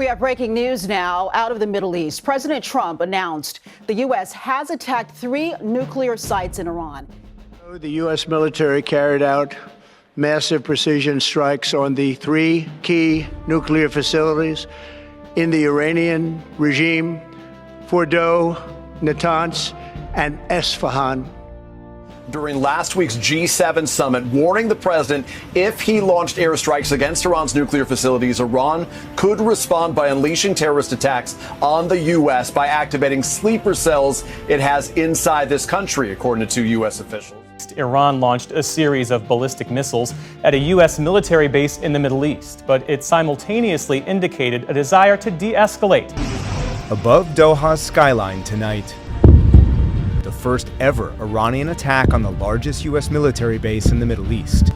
We have breaking news now out of the Middle East. President Trump announced the U.S. has attacked 3 nuclear sites in Iran. The U.S. military carried out massive precision strikes on the 3 key nuclear facilities in the Iranian regime: Fordow, Natanz, and Esfahan. During last week's G7 summit, warning the president if he launched airstrikes against Iran's nuclear facilities, Iran could respond by unleashing terrorist attacks on the U.S. by activating sleeper cells it has inside this country, according to 2 U.S. officials. Iran launched a series of ballistic missiles at a U.S. military base in the Middle East, but it simultaneously indicated a desire to de-escalate. Above Doha's skyline tonight, the first ever Iranian attack on the largest U.S. military base in the Middle East.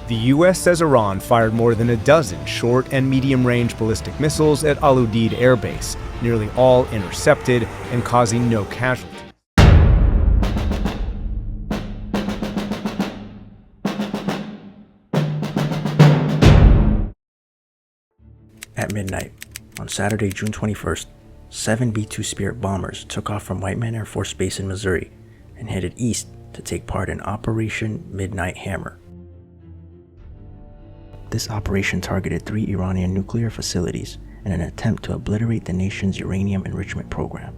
The U.S. says Iran fired more than a dozen short and medium-range ballistic missiles at Al Udeid Air Base, nearly all intercepted and causing no casualties. At midnight on Saturday, June 21st, 7 B-2 Spirit bombers took off from Whiteman Air Force Base in Missouri and headed east to take part in Operation Midnight Hammer. This operation targeted 3 Iranian nuclear facilities in an attempt to obliterate the nation's uranium enrichment program.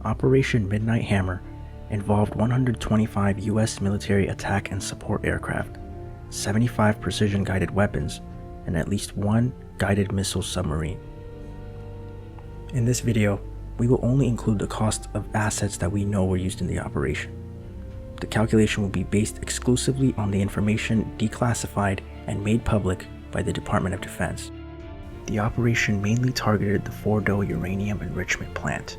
Operation Midnight Hammer involved 125 U.S. military attack and support aircraft, 75 precision-guided weapons, and at least 1 guided missile submarine. In this video, we will only include the cost of assets that we know were used in the operation. The calculation will be based exclusively on the information declassified and made public by the Department of Defense. The operation mainly targeted the Fordow uranium enrichment plant.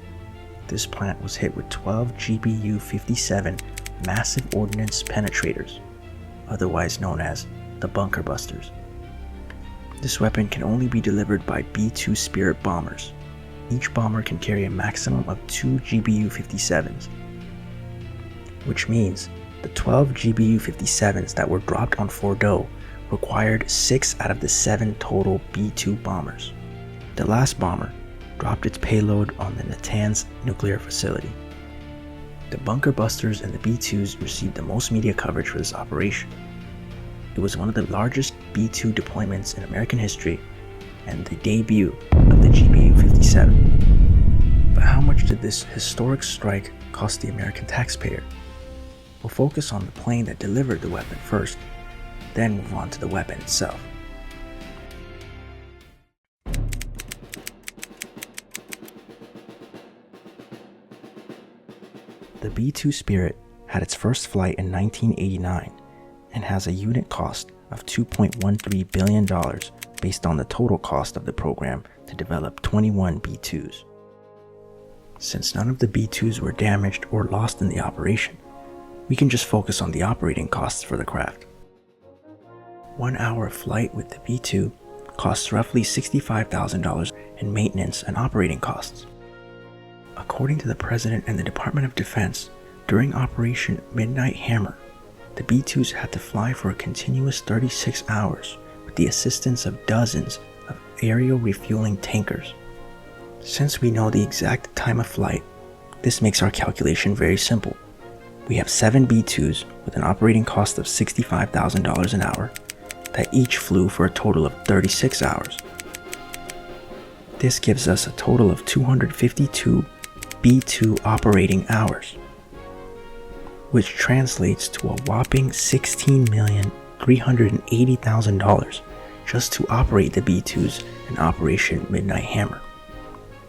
This plant was hit with 12 GBU-57 massive ordnance penetrators, otherwise known as the bunker busters. This weapon can only be delivered by B-2 Spirit bombers. Each bomber can carry a maximum of 2 GBU-57s, which means the 12 GBU-57s that were dropped on Fordow required 6 out of the 7 total B-2 bombers. The last bomber dropped its payload on the Natanz nuclear facility. The bunker busters and the B-2s received the most media coverage for this operation. It was one of the largest B-2 deployments in American history and the debut of the GBU-57. But how much did this historic strike cost the American taxpayer? We'll focus on the plane that delivered the weapon first, then move on to the weapon itself. The B-2 Spirit had its first flight in 1989 and has a unit cost of $2.13 billion based on the total cost of the program to develop 21 B-2s. Since none of the B-2s were damaged or lost in the operation, we can just focus on the operating costs for the craft. 1 hour of flight with the B-2 costs roughly $65,000 in maintenance and operating costs. According to the President and the Department of Defense, during Operation Midnight Hammer, the B-2s had to fly for a continuous 36 hours with the assistance of dozens of aerial refueling tankers. Since we know the exact time of flight, this makes our calculation very simple. We have 7 B-2s with an operating cost of $65,000 an hour that each flew for a total of 36 hours. This gives us a total of 252 B-2 operating hours, which translates to a whopping $16,380,000 just to operate the B-2s in Operation Midnight Hammer.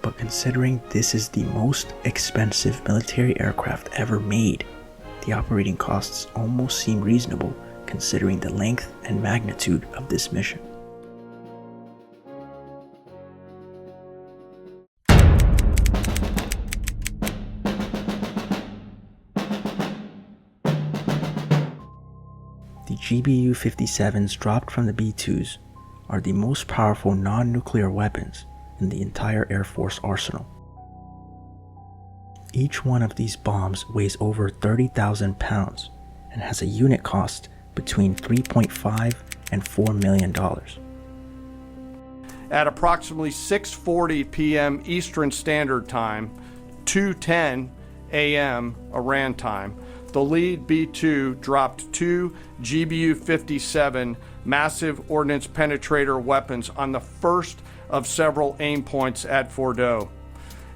But considering this is the most expensive military aircraft ever made, the operating costs almost seem reasonable considering the length and magnitude of this mission. The GBU-57s dropped from the B-2s are the most powerful non-nuclear weapons in the entire Air Force arsenal. Each one of these bombs weighs over 30,000 pounds and has a unit cost between $3.5 and $4 million. At approximately 6:40 p.m. Eastern Standard Time, 2:10 a.m. Iran time, the lead B-2 dropped 2 GBU-57 massive ordnance penetrator weapons on the first of several aim points at Fordo.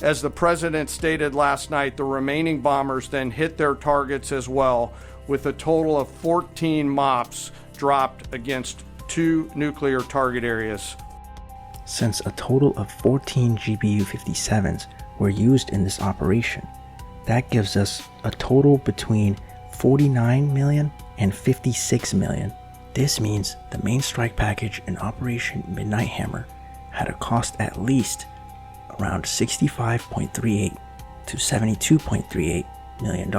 As the president stated last night, the remaining bombers then hit their targets as well, with a total of 14 MOPs dropped against 2 nuclear target areas. Since a total of 14 GBU-57s were used in this operation, that gives us a total between 49 million and 56 million. This means the main strike package in Operation Midnight Hammer had a cost at least around $65.38 to $72.38 million.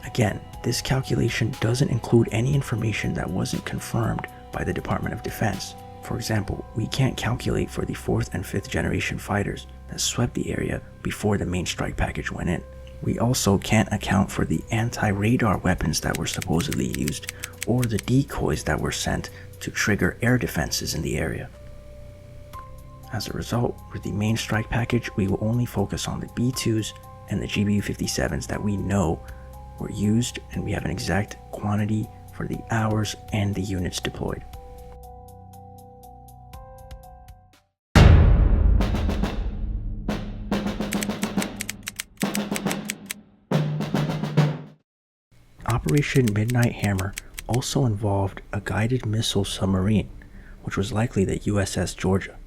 Again, this calculation doesn't include any information that wasn't confirmed by the Department of Defense. For example, we can't calculate for the 4th and 5th generation fighters that swept the area before the main strike package went in. We also can't account for the anti-radar weapons that were supposedly used, or the decoys that were sent to trigger air defenses in the area. As a result, with the main strike package, we will only focus on the B-2s and the GBU-57s that we know were used, and we have an exact quantity for the hours and the units deployed. Operation Midnight Hammer also involved a guided missile submarine, which was likely the USS Georgia,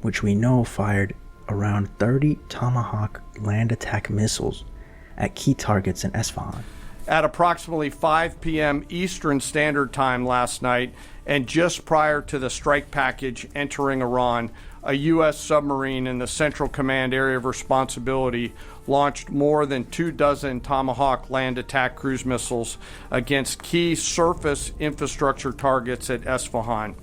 which we know fired around 30 Tomahawk land attack missiles at key targets in Isfahan. At approximately 5 p.m. Eastern Standard Time last night, and just prior to the strike package entering Iran, a U.S. submarine in the Central Command Area of Responsibility launched more than 24 Tomahawk land attack cruise missiles against key surface infrastructure targets at Isfahan.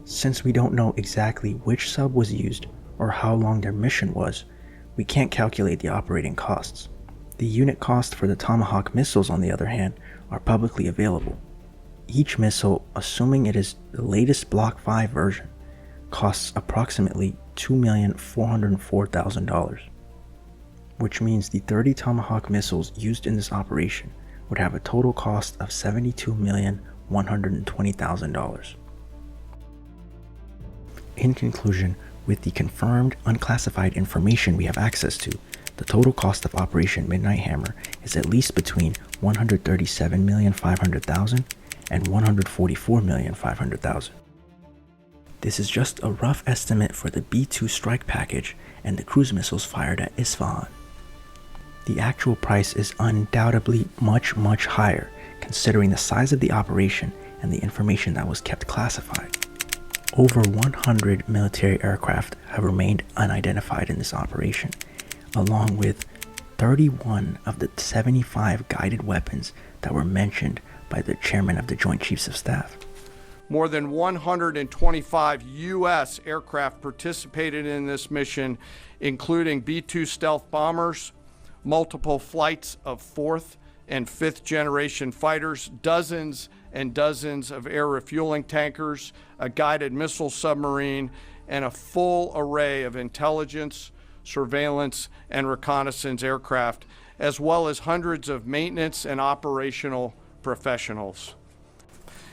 Since we don't know exactly which sub was used or how long their mission was, we can't calculate the operating costs. The unit cost for the Tomahawk missiles, on the other hand, are publicly available. Each missile, assuming it is the latest Block 5 version, costs approximately $2,404,000, which means the 30 Tomahawk missiles used in this operation would have a total cost of $72,120,000. In conclusion, with the confirmed unclassified information we have access to, the total cost of Operation Midnight Hammer is at least between $137,500,000 and $144,500,000. This is just a rough estimate for the B-2 strike package and the cruise missiles fired at Isfahan. The actual price is undoubtedly much higher, considering the size of the operation and the information that was kept classified. Over 100 military aircraft have remained unidentified in this operation, along with 31 of the 75 guided weapons that were mentioned by the chairman of the Joint Chiefs of Staff. More than 125 U.S. aircraft participated in this mission, including B-2 stealth bombers, multiple flights of 4th and 5th generation fighters, dozens and dozens of air refueling tankers, a guided missile submarine, and a full array of intelligence, surveillance, and reconnaissance aircraft, as well as hundreds of maintenance and operational professionals.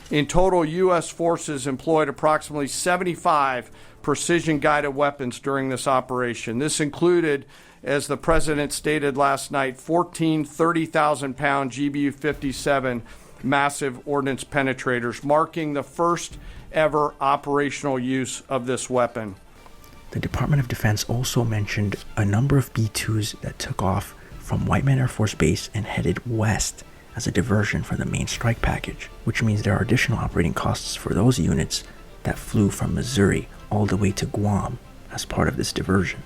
In total, U.S. forces employed approximately 75 precision-guided weapons during this operation. This included, as the president stated last night, 14 30,000-pound GBU-57 massive ordnance penetrators, marking the first ever operational use of this weapon. The Department of Defense also mentioned a number of B-2s that took off from Whiteman Air Force Base and headed west as a diversion from the main strike package, which means there are additional operating costs for those units that flew from Missouri all the way to Guam as part of this diversion.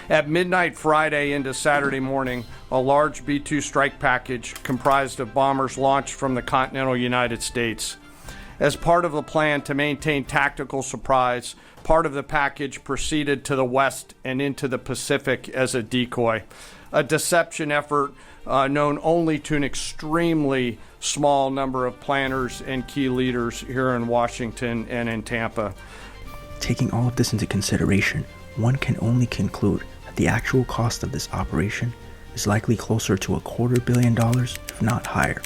At midnight Friday into Saturday morning, a large B-2 strike package comprised of bombers launched from the continental United States. As part of the plan to maintain tactical surprise, part of the package proceeded to the west and into the Pacific as a decoy. a deception effort known only to an extremely small number of planners and key leaders here in Washington and in Tampa. Taking all of this into consideration, one can only conclude that the actual cost of this operation is likely closer to $250 million, if not higher.